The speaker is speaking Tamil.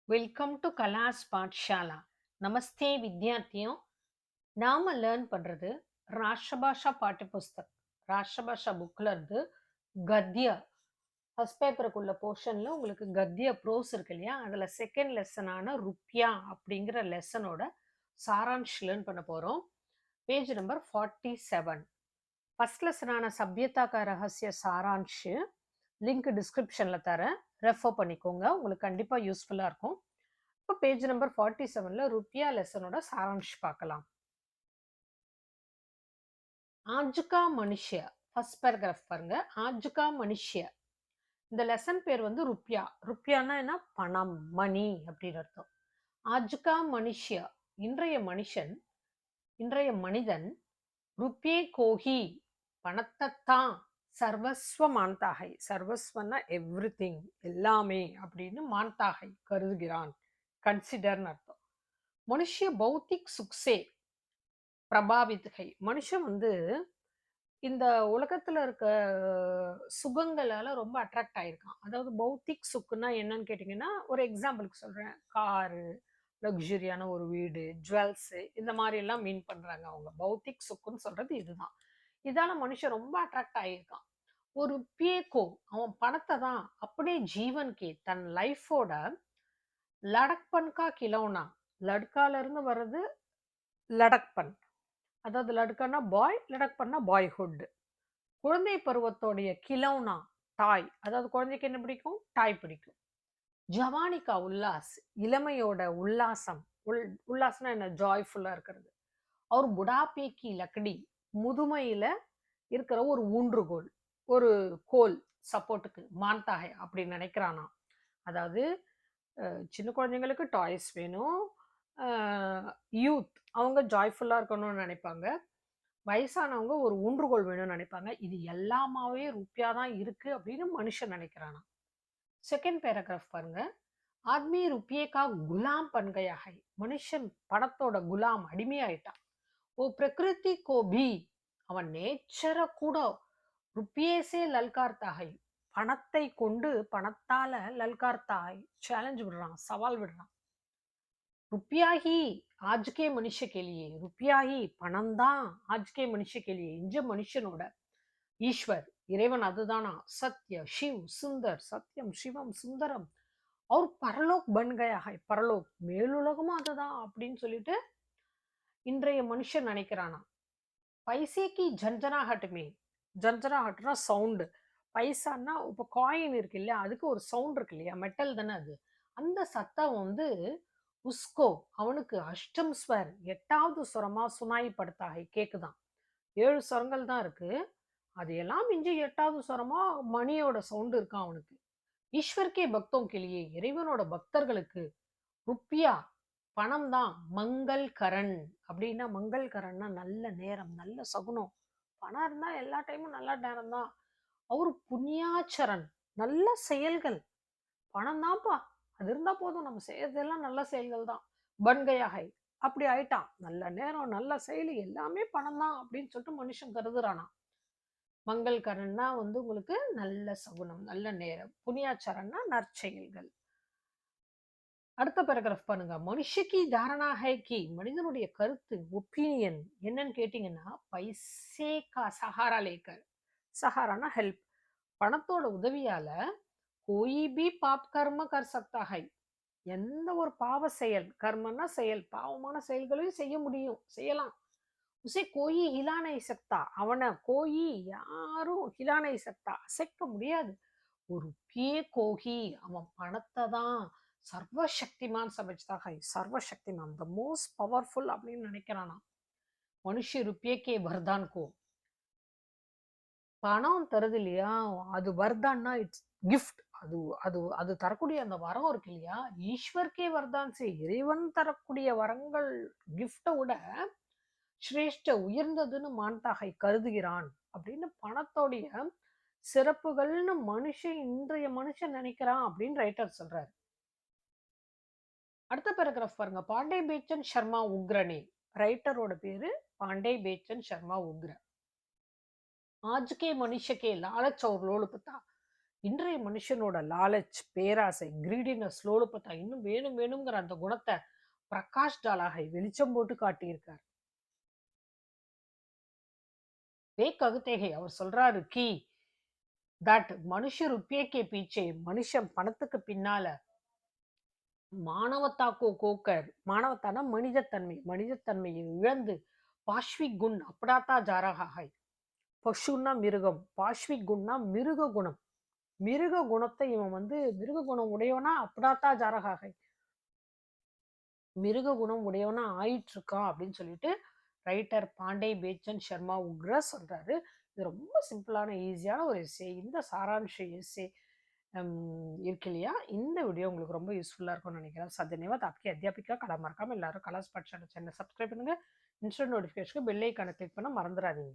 Welcome to கலாஸ் Pathshala. நமஸ்தே வித்யார்த்தியும். நாம லேர்ன் பண்றது ராஷ்டிரபாஷா பாட்டு புஸ்தக். ராஷ்டிரபாஷா புக்ல இருந்து கத்ய ஃபர்ஸ்ட் பேப்பருக்குள்ள போர்ஷன்ல உங்களுக்கு கத்ய ப்ரோஸ் இருக்கு இல்லையா, அதுல செகண்ட் லெசனான ருப்யா அப்படிங்கிற லெசனோட சாராம்ஷ் லேர்ன் பண்ண போறோம். Page number 47. ஃபர்ஸ்ட் லெசனான சப்யதா கா ரகசிய சாராம்ஷ் லிங்க் டிஸ்கிரிப்ஷன்ல தரேன், ரெஃபர் பண்ணிக்கோங்க, உங்களுக்கு கண்டிப்பா யூஸ்ஃபுல்லா இருக்கும். இப்போ பேஜ் நம்பர் 47ல ருப்பியா லெசனோட சாராம்ஷ் பார்க்கலாம். ஆஜ்கா மனுஷ்ய ஃபர்ஸ்ட் பேராகிராஃப் பாருங்க. ஆஜ்கா மனுஷ்ய, இந்த லெசன் பேர் வந்து ருப்பியா. ருப்பியானா என்ன? பணம், மணி அப்படின்னு அர்த்தம். ஆஜ்கா மனுஷ்ய, இன்றைய மனுஷன், இன்றைய மனிதன், ருப்பியே கோஹி, பணத்தைத்தான், சர்வஸ்வ மான்தாகை, சர்வஸ்வன்னா எவ்ரி திங், எல்லாமே அப்படின்னு மான்தாகை கருதுகிறான், கன்சிடர்னு அர்த்தம். மனுஷ்ய பௌத்திக் சுக்ஸே பிரபாவித்கை, மனுஷன் வந்து இந்த உலகத்துல இருக்க சுகங்களால ரொம்ப அட்ராக்ட் ஆயிருக்கான். அதாவது பௌத்திக் சுக்குன்னா என்னன்னு கேட்டீங்கன்னா, ஒரு எக்ஸாம்பிளுக்கு சொல்றேன். காரு, லக்ஸுரியான ஒரு வீடு, ஜுவல்ஸ், இந்த மாதிரி எல்லாம் மீன் பண்றாங்க அவங்க. பௌத்திக் சுக்குன்னு சொல்றது இதுதான். இதால மனுஷன் ரொம்ப அட்ராக்ட் ஆயிருக்கான். ஒரு பியேக்கோ, அவன் பணத்தை தான் அப்படியே ஜீவன் கே, தன் லைஃபோட லடக்பன் கா கிலோனா, லட்கால இருந்து வர்றது லடக்பன். அதாவது லடுக்கன்னா பாய், லடக்பன்னா பாய்ஹுட். குழந்தை பருவத்தோடைய கிலௌனா, டாய். அதாவது குழந்தைக்கு என்ன பிடிக்கும்? டாய் பிடிக்கும். ஜவானிகா உல்லாஸ், இளமையோட உல்லாசம். உல்லாசம்னா என்ன? ஜாய்ஃபுல்லா இருக்கிறது. அவர் புடாப்பே கி லக்கடி, முதுமையில இருக்கிற ஒரு ஊன்றுகோல், ஒரு கோல் சப்போர்ட்டுக்கு, மான்தாகை அப்படி நினைக்கிறானா. அதாவது சின்ன குழந்தைங்களுக்கு டாய்ஸ் வேணும். யூத் அவங்க ஜாய்ஃபுல்லா இருக்கணும்னு நினைப்பாங்க. வயசானவங்க ஒரு ஊன்றுகோல் வேணும்னு நினைப்பாங்க. இது எல்லாமாவே ருப்பியா தான் இருக்கு அப்படின்னு மனுஷன் நினைக்கிறானா. செகண்ட் பேராகிராஃப் பாருங்க. ஆத்மி ருப்பியே கா குலாம் பன் கயா ஹை, மனுஷன் பணத்தோட குலாம், அடிமையாயிட்டான். ஓ பிரகிருதி கோ பி, அவன் நேச்சரை கூட ருப்பியே சே லல்கார்த்தா ஹை, பணத்தை கொண்டு, பணத்தால லல்கார்த்தா ஹை, சேலஞ்ச் விடுறான், சவால் விடுறான். रुपया ही आज के मनुष्य के लिए, रुपया ही பணம் தான் आज के मनुष्य के लिए, இஞ்ச மனுஷனோட ஈஸ்வர், இறைவன் அதுதானா, சத்ய சிவ் சுந்தர், சத்யம் சிவம் சுந்தரம், அவர் பரலோக் பன் கயா ஹை, பரலோக் மேலுலகமும் அதுதான் அப்படின்னு சொல்லிட்டு இன்றைய மனுஷன் நினைக்கிறானா. பைசே கி ஜன்ஜனாஹட் மே, ஜன்ஜனாஹட்னா சவுண்டு. பைசான்னா இப்போ காயின் இருக்கு இல்லையா, அதுக்கு ஒரு சவுண்ட் இருக்கு இல்லையா, மெட்டல் தானே அது. அந்த சத்தம் வந்து உஸ்கோ, அவனுக்கு அஷ்டம் ஸ்வர், எட்டாவது சுரமா சுனாய் படுத்தாகை கேக்குதான். 7 ஸ்வரங்கள் தான் இருக்கு. அது எல்லாம் மிஞ்சி எட்டாவது சுரமா மணியோட சவுண்ட் இருக்கான் அவனுக்கு. ஈஸ்வர்கே பக்தோம் கிளியே, இறைவனோட பக்தர்களுக்கு ருப்பியா பணம் தான் மங்கள் கரண். அப்படின்னா மங்கள் கரண்னா நல்ல நேரம், நல்ல சகுனம். பணம் இருந்தா எல்லா டைமும் நல்ல நேரம் தான். அவரு புண்ணியாச்சரன், நல்ல செயல்கள். பணம் தான்ப்பா, அது இருந்தா போதும், நம்ம செய்யறதெல்லாம் நல்ல செயல்கள் தான். பன்கையாகை, அப்படி ஆயிட்டான். நல்ல நேரம், நல்ல செயல், எல்லாமே பணம் தான் அப்படின்னு சொல்லிட்டு மனுஷன் கருதுறானா. மங்கள் கரன்னா வந்து உங்களுக்கு நல்ல சகுனம், நல்ல நேரம். புண்ணியாச்சரன்னா நற்செயல்கள். அடுத்த பேராகிராஃப் பாருங்க. மனுஷகி தாரணா ஹை கி, மனிதனுடைய கருத்து, ஒப்பீனியன் என்னன்னு கேட்டீங்கன்னா, பைசே கா சஹாரா லேக்கர், சஹாரானா ஹெல்ப், பணத்தோட உதவியால கோயி பி பாப் கர்ம கர் சக்தா ஹை, எந்த ஒரு பாவ செயல், கர்மன்னா செயல், பாவமான செயல்களையும் செய்ய முடியும், செய்யலாம். உசே கோயி ஹிலா நஹி சக்தா, அவனை கோயி யாரும் ஹிலா நஹி சக்தா, அசைக்க முடியாது. ஒரு பியே கோகி, அவன் பணத்தை தான் சர்வசக்திமான் சமஜ்தா ஹை, சர்வசக்திமான் த மோஸ்ட் பவர்ஃபுல் அப்படின்னு நினைக்கிறானா. மனுஷ ருப்பியே கே வர்தான் கோ, பணம் தருது இல்லையா, அது வர்தான்னா இட்ஸ் கிஃப்ட். அது அது அது தரக்கூடிய அந்த வரம் இருக்கு இல்லையா, ஈஸ்வர்க்கே வர்தான் சே, இறைவன் தரக்கூடிய வரங்கள் கிஃப்ட விட சிரேஷ்ட உயர்ந்ததுன்னு மான்தாகை கருதுகிறான் அப்படின்னு பணத்தோடைய சிறப்புகள்னு மனுஷன், இன்றைய மனுஷன் நினைக்கிறான் அப்படின்னு ரைட்டர் சொல்றாரு. அடுத்த பேராகிராஃப் பாருங்க. பாண்டே பேச்சன் சர்மா உக்ரனே, ரைட்டரோட பேரு பாண்டே பேச்சன் சர்மா உக்ர. आज के मनुष्य के लालच और लोलुपता, இன்றைய மனுஷனோட லாலச், பேராசை, கிரீடினஸ், லோலுபத்தா இன்னும் வேணும் வேணுங்கிற அந்த குணத்த பிரகாஷ் டாலாகை வெளிச்சம் போட்டு காட்டியிருக்கார். வே ககுதேகே அவர் சொல்றாரு தட் மனுஷ ருப்பியே கே பீச்சே மனுஷன் பணத்துக்கு பின்னால மானவத்தாக்கோ கோக்கர் மானவத்தான மனிதத்தன்மை மனிதத்தன்மையை இழந்து பாஷ்விக் குண் அப்படாத்தா ஜாரகாய் பசுன்னா மிருகம் பாஷ்விக் குணா மிருக குணம் மிருக குணத்தை இவன் வந்து மிருக குணம் உடையவனா அப்படாத்தா ஜாரகாய் மிருக குணம் உடையவனா ஆயிட்டு இருக்கான் அப்படின்னு சொல்லிட்டு ரைட்டர் பாண்டே பேச்சன் சர்மா உக்ர சொல்றாரு. இது ரொம்ப சிம்பிளான ஈஸியான ஒரு எஸ்ஸே. இந்த சாராம்ச எஸ்ஸே இருக்கு இல்லையா, இந்த வீடியோ உங்களுக்கு ரொம்ப யூஸ்ஃபுல்லா இருக்கும்னு நினைக்கிறேன். धन्यवाद आपकी अध्यापिका कला மறக்காம எல்லாரும் கலாஸ் பாठशाला சேனலை சப்ஸ்கிரைப் பண்ணுங்க. இன்ஸ்டன்ட் நோட்டிஃபிகேஷனுக்கு பெல் ஐக்கானை கிளிக் பண்ண மறந்துடாதீங்க.